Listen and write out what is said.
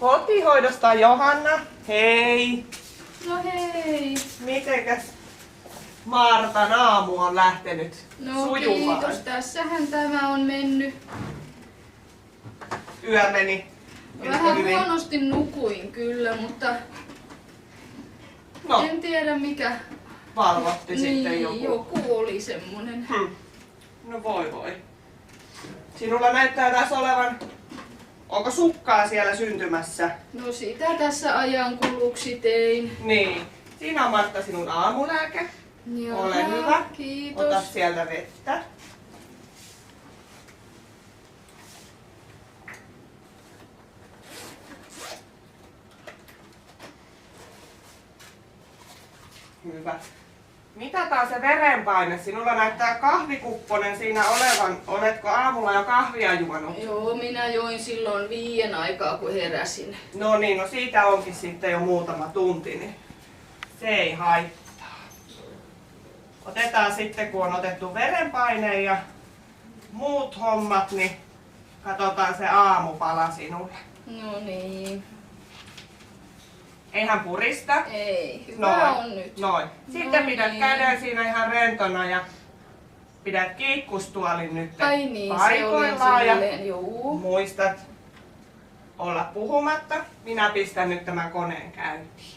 Kotihoidosta Johanna. Hei. No hei. Mitenkäs Martan aamu on lähtenyt No sujumaan? kiitos, tässähän tämä on mennyt. Yö meni. Vähän hyvin? huonosti nukuin kyllä, mutta No, en tiedä mikä. valvotti sitten Niin, joku. joku oli semmonen. No voi. Sinulla näyttää taas olevan... Onko sukkaa siellä syntymässä? No sitä tässä ajan kuluksi tein. Niin. Siinä on Martta sinun aamulääke. Jaha, Ole hyvä. kiitos. Ota sieltä vettä. Hyvä. Mitataan se verenpaine. Sinulla näyttää kahvikupponen siinä olevan. Oletko aamulla jo kahvia juonut? Joo, minä join silloin 5 aikaa kun heräsin. No niin, no siitä onkin sitten jo muutama tunti, niin se ei haittaa. Otetaan sitten, kun on otettu verenpaine ja muut hommat, niin katsotaan se aamupala sinulle. No niin. Eihän purista. Ei, hyvä on nyt. Noin. Sitten No pidät niin. käden siinä ihan rentona ja pidät kiikkustuolin nyt Ai niin, se oli paikoillaan ja silleen, juu. muistat olla puhumatta. Minä pistän nyt tämän koneen käyntiin.